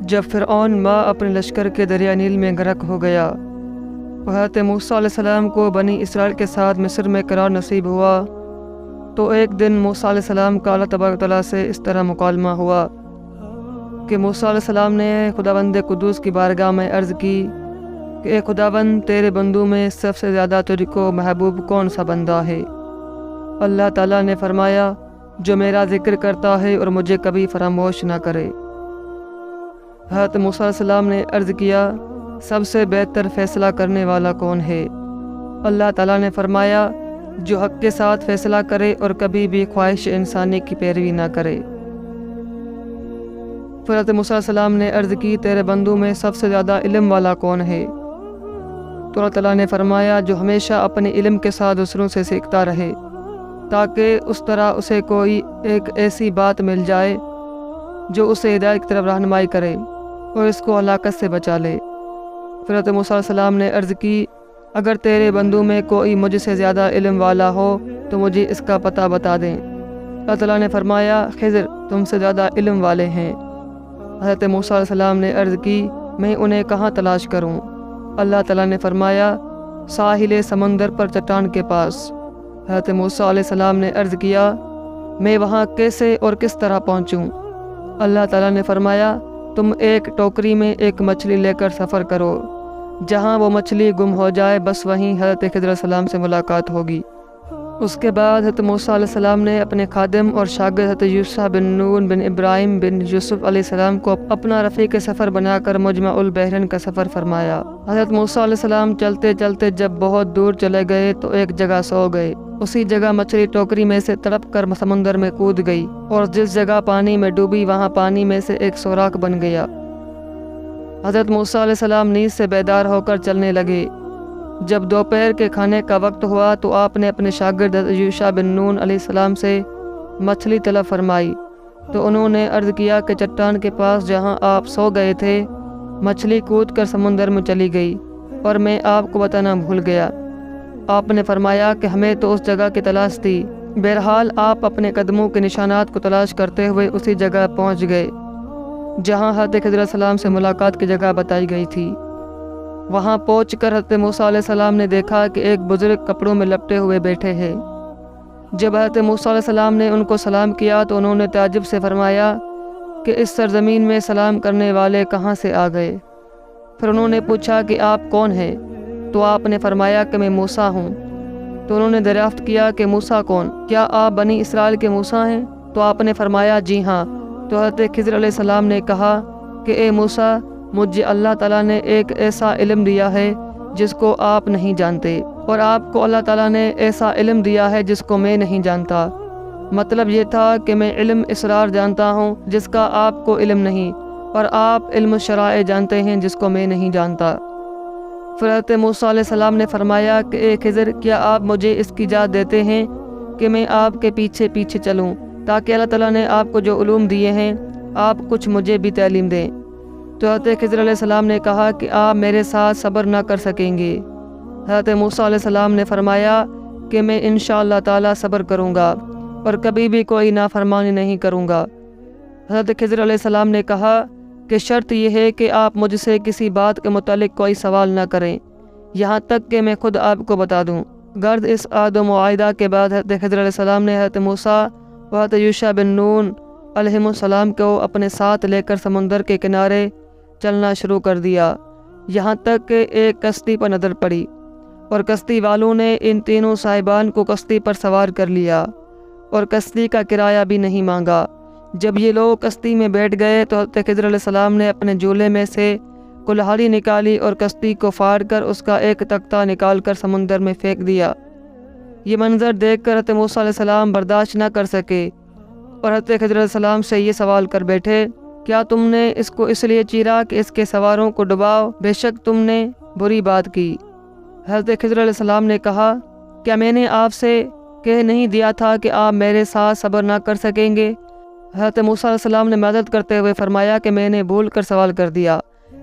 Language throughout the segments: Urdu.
جب فرعون ماں اپنے لشکر کے دریا نیل میں غرق ہو گیا، حضرت موسیٰ علیہ السلام کو بنی اسرائیل کے ساتھ مصر میں قرار نصیب ہوا، تو ایک دن موسیٰ علیہ السلام کا اللہ تبارک و تعالیٰ سے اس طرح مکالمہ ہوا کہ موسیٰ علیہ السلام نے خداوند قدوس کی بارگاہ میں عرض کی کہ اے خداوند، تیرے بندوں میں سب سے زیادہ تجھ کو محبوب کون سا بندہ ہے؟ اللہ تعالیٰ نے فرمایا، جو میرا ذکر کرتا ہے اور مجھے کبھی فراموش نہ کرے۔ حضرت موسیٰ علیہ السلام نے عرض کیا، سب سے بہتر فیصلہ کرنے والا کون ہے؟ اللہ تعالیٰ نے فرمایا، جو حق کے ساتھ فیصلہ کرے اور کبھی بھی خواہش انسانی کی پیروی نہ کرے۔ پھر حضرت موسیٰ علیہ السلام نے عرض کی، تیرے بندوں میں سب سے زیادہ علم والا کون ہے؟ تو اللہ تعالیٰ نے فرمایا، جو ہمیشہ اپنے علم کے ساتھ دوسروں سے سیکھتا رہے، تاکہ اس طرح اسے کوئی ایک ایسی بات مل جائے جو اسے ہدایت کی طرف رہنمائی کرے اور اس کو ہلاکت سے بچا لے۔ پھر حضرت موسیٰ علیہ السلام نے عرض کی، اگر تیرے بندوں میں کوئی مجھ سے زیادہ علم والا ہو تو مجھے اس کا پتہ بتا دیں۔ اللہ تعالیٰ نے فرمایا، خضر تم سے زیادہ علم والے ہیں۔ حضرت موسیٰ علیہ السلام نے عرض کی، میں انہیں کہاں تلاش کروں؟ اللہ تعالیٰ نے فرمایا، ساحل سمندر پر چٹان کے پاس۔ حضرت موسیٰ علیہ السلام نے عرض کیا، میں وہاں کیسے اور کس طرح پہنچوں؟ اللہ تعالیٰ نے فرمایا، تم ایک ٹوکری میں ایک مچھلی لے کر سفر کرو، جہاں وہ مچھلی گم ہو جائے بس وہیں حضرت خضر علیہ السلام سے ملاقات ہوگی۔ اس کے بعد حضرت موسیٰ علیہ السلام نے اپنے خادم اور شاگرد حضرت یوشع بن نون بن ابراہیم بن یوسف علیہ السلام کو اپنا رفیق سفر بنا کر مجمع البحرین کا سفر فرمایا۔ حضرت موسیٰ علیہ السلام چلتے چلتے جب بہت دور چلے گئے تو ایک جگہ سو گئے۔ اسی جگہ مچھلی ٹوکری میں سے تڑپ کر سمندر میں کود گئی اور جس جگہ پانی میں ڈوبی وہاں پانی میں سے ایک سوراخ بن گیا۔ حضرت موسیٰ علیہ السلام نیند سے بیدار ہو کر چلنے لگے۔ جب دوپہر کے کھانے کا وقت ہوا تو آپ نے اپنے شاگرد حضرت یوشع بن نون علیہ السلام سے مچھلی طلب فرمائی، تو انہوں نے عرض کیا کہ چٹان کے پاس جہاں آپ سو گئے تھے مچھلی کود کر سمندر میں چلی گئی اور میں آپ کو بتانا بھول گیا۔ آپ نے فرمایا کہ ہمیں تو اس جگہ کی تلاش تھی۔ بہرحال آپ اپنے قدموں کے نشانات کو تلاش کرتے ہوئے اسی جگہ پہنچ گئے جہاں حضرت خضر علیہ السلام سے ملاقات کی جگہ بتائی گئی تھی۔ وہاں پہنچ کر حضرت موسیٰ علیہ السلام نے دیکھا کہ ایک بزرگ کپڑوں میں لپٹے ہوئے بیٹھے ہیں۔ جب حضرت موسیٰ علیہ السلام نے ان کو سلام کیا تو انہوں نے تعجب سے فرمایا کہ اس سرزمین میں سلام کرنے والے کہاں سے آ گئے؟ پھر انہوں نے پوچھا کہ آپ کون ہیں؟ تو آپ نے فرمایا کہ میں موسیٰ ہوں۔ تو انہوں نے دریافت کیا کہ موسیٰ کون؟ کیا آپ بنی اسرائیل کے موسیٰ ہیں؟ تو آپ نے فرمایا جی ہاں۔ تو حضرت خضر علیہ السلام نے کہا کہ اے موسیٰ، مجھے اللہ تعالیٰ نے ایک ایسا علم دیا ہے جس کو آپ نہیں جانتے، اور آپ کو اللہ تعالیٰ نے ایسا علم دیا ہے جس کو میں نہیں جانتا۔ مطلب یہ تھا کہ میں علم اسرار جانتا ہوں جس کا آپ کو علم نہیں، اور آپ علم شرائع جانتے ہیں جس کو میں نہیں جانتا۔ پھر حضرت موسیٰ علیہ السلام نے فرمایا کہ اے خضر، کیا آپ مجھے اس کی اجازت دیتے ہیں کہ میں آپ کے پیچھے پیچھے چلوں تاکہ اللہ تعالیٰ نے آپ کو جو علوم دیے ہیں آپ کچھ مجھے بھی تعلیم دیں؟ تو حضرت خضر علیہ السلام نے کہا کہ آپ میرے ساتھ صبر نہ کر سکیں گے۔ حضرت موسیٰ علیہ السلام نے فرمایا کہ میں انشاءاللہ تعالیٰ صبر کروں گا اور کبھی بھی کوئی نافرمانی نہیں کروں گا۔ حضرت خضر علیہ السلام نے کہا کہ شرط یہ ہے کہ آپ مجھ سے کسی بات کے متعلق کوئی سوال نہ کریں یہاں تک کہ میں خود آپ کو بتا دوں۔ غرض اس عہد و معاہدہ کے بعد حضرت خضر علیہ السلام نے حضرت موسیٰ و حضرت یوشع بن نون علیہ السلام کو اپنے ساتھ لے کر سمندر کے کنارے چلنا شروع کر دیا، یہاں تک کہ ایک کشتی پر نظر پڑی اور کشتی والوں نے ان تینوں صاحبان کو کشتی پر سوار کر لیا اور کشتی کا کرایہ بھی نہیں مانگا۔ جب یہ لوگ کشتی میں بیٹھ گئے تو حضرت خضر علیہ السلام نے اپنے جولے میں سے کلہاڑی نکالی اور کشتی کو پھاڑ کر اس کا ایک تختہ نکال کر سمندر میں پھینک دیا۔ یہ منظر دیکھ کر حضرت موسیٰ علیہ السلام برداشت نہ کر سکے اور حضرت خضر علیہ السلام سے یہ سوال کر بیٹھے، کیا تم نے اس کو اس لیے چیرا کہ اس کے سواروں کو ڈباؤ؟ بے شک تم نے بری بات کی۔ حضرت خضر علیہ السلام نے کہا، کیا میں نے آپ سے کہہ نہیں دیا تھا کہ آپ میرے ساتھ صبر نہ کر سکیں گے؟ حضرت موسیٰ علیہ السلام نے معذرت کرتے ہوئے فرمایا کہ میں نے بھول کر سوال کر دیا،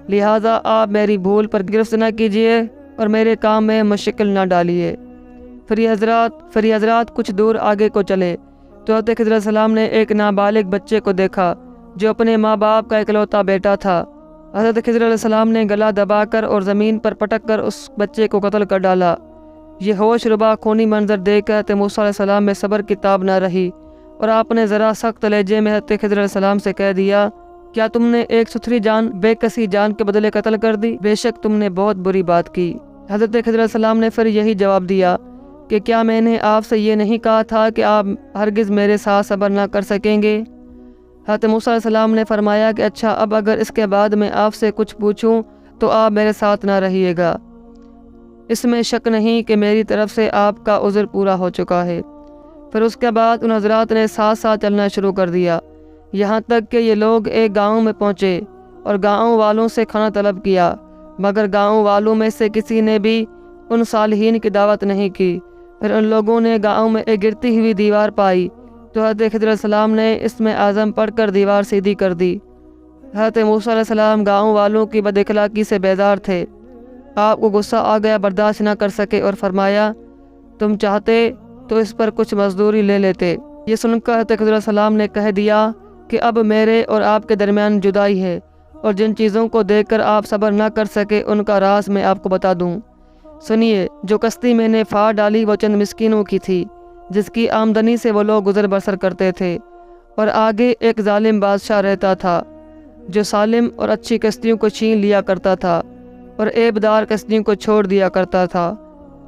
لہٰذا آپ میری بھول پر گرفت نہ کیجیے اور میرے کام میں مشکل نہ ڈالیے۔ پھر یہ حضرات کچھ دور آگے کو چلے تو حضرت خضر علیہ السلام نے ایک نابالغ بچے کو دیکھا جو اپنے ماں باپ کا اکلوتا بیٹا تھا۔ حضرت خضر علیہ السلام نے گلا دبا کر اور زمین پر پٹک کر اس بچے کو قتل کر ڈالا۔ یہ ہوش ربا خونی منظر دیکھ کر حضرت موسیٰ علیہ السلام میں صبر کی تاب نہ رہی، اور آپ نے ذرا سخت لہجے میں حضرت خضر علیہ السلام سے کہہ دیا، کیا تم نے ایک ستھری جان بے کسی جان کے بدلے قتل کر دی؟ بے شک تم نے بہت بری بات کی۔ حضرت خضر علیہ السلام نے پھر یہی جواب دیا کہ کیا میں نے آپ سے یہ نہیں کہا تھا کہ آپ ہرگز میرے ساتھ صبر نہ کر سکیں گے؟ حضرت موسیٰ علیہ السلام نے فرمایا کہ اچھا، اب اگر اس کے بعد میں آپ سے کچھ پوچھوں تو آپ میرے ساتھ نہ رہیے گا۔ اس میں شک نہیں کہ میری طرف سے آپ کا عذر پورا ہو چکا ہے۔ پھر اس کے بعد ان حضرات نے ساتھ ساتھ چلنا شروع کر دیا، یہاں تک کہ یہ لوگ ایک گاؤں میں پہنچے اور گاؤں والوں سے کھانا طلب کیا، مگر گاؤں والوں میں سے کسی نے بھی ان صالحین کی دعوت نہیں کی۔ پھر ان لوگوں نے گاؤں میں ایک گرتی ہوئی دیوار پائی تو حضرت خضر علیہ السلام نے اس میں اعظم پڑھ کر دیوار سیدھی کر دی۔ حضرت موسیٰ علیہ السلام گاؤں والوں کی بد اخلاقی سے بیزار تھے۔ آپ کو غصہ آ گیا، برداشت نہ کر سکے اور فرمایا، تم چاہتے تو اس پر کچھ مزدوری لے لیتے۔ یہ سن کر حضرت خضر علیہ السلام نے کہہ دیا کہ اب میرے اور آپ کے درمیان جدائی ہے، اور جن چیزوں کو دیکھ کر آپ صبر نہ کر سکے ان کا راز میں آپ کو بتا دوں۔ سنیے، جو کشتی میں نے پھاڑ ڈالی وہ چند مسکینوں کی تھی، جس کی آمدنی سے وہ لوگ گزر بسر کرتے تھے، اور آگے ایک ظالم بادشاہ رہتا تھا جو سالم اور اچھی کشتیوں کو چھین لیا کرتا تھا اور عیبدار کشتیوں کو چھوڑ دیا کرتا تھا۔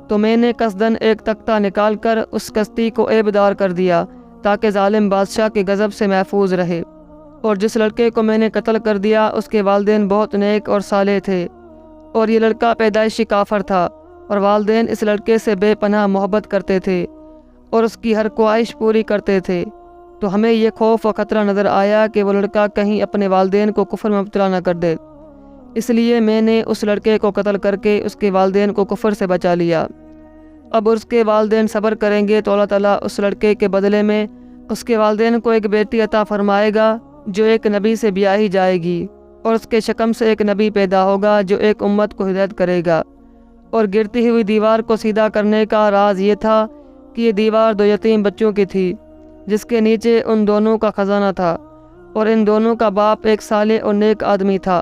تو میں نے قصداً ایک تختہ نکال کر اس کشتی کو عیبدار کر دیا تاکہ ظالم بادشاہ کے غضب سے محفوظ رہے۔ اور جس لڑکے کو میں نے قتل کر دیا اس کے والدین بہت نیک اور صالح تھے، اور یہ لڑکا پیدائشی کافر تھا، اور والدین اس لڑکے سے بے پناہ محبت کرتے تھے اور اس کی ہر خواہش پوری کرتے تھے۔ تو ہمیں یہ خوف و خطرہ نظر آیا کہ وہ لڑکا کہیں اپنے والدین کو کفر میں مبتلا نہ کر دے، اس لیے میں نے اس لڑکے کو قتل کر کے اس کے والدین کو کفر سے بچا لیا۔ اب اس کے والدین صبر کریں گے تو اللہ تعالیٰ اس لڑکے کے بدلے میں اس کے والدین کو ایک بیٹی عطا فرمائے گا جو ایک نبی سے بیاہی جائے گی، اور اس کے شکم سے ایک نبی پیدا ہوگا جو ایک امت کو ہدایت کرے گا۔ اور گرتی ہوئی دیوار کو سیدھا کرنے کا راز یہ تھا کہ یہ دیوار دو یتیم بچوں کی تھی، جس کے نیچے ان دونوں کا خزانہ تھا، اور ان دونوں کا باپ ایک صالح اور نیک آدمی تھا۔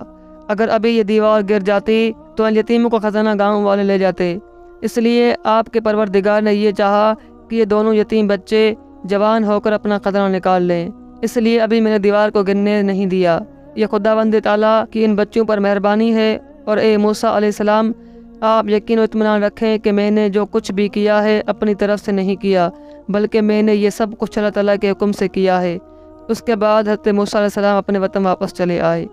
اگر ابھی یہ دیوار گر جاتی تو ان یتیموں کا خزانہ گاؤں والے لے جاتے، اس لیے آپ کے پروردگار نے یہ چاہا کہ یہ دونوں یتیم بچے جوان ہو کر اپنا خزانہ نکال لیں، اس لیے ابھی میں نے دیوار کو گرنے نہیں دیا۔ یہ خداوند تعالیٰ کی ان بچوں پر مہربانی ہے، اور اے موسیٰ علیہ السلام، آپ یقین و اطمینان رکھیں کہ میں نے جو کچھ بھی کیا ہے اپنی طرف سے نہیں کیا، بلکہ میں نے یہ سب کچھ اللہ تعالیٰ کے حکم سے کیا ہے۔ اس کے بعد حضرت موسیٰ علیہ السلام اپنے وطن واپس چلے آئے۔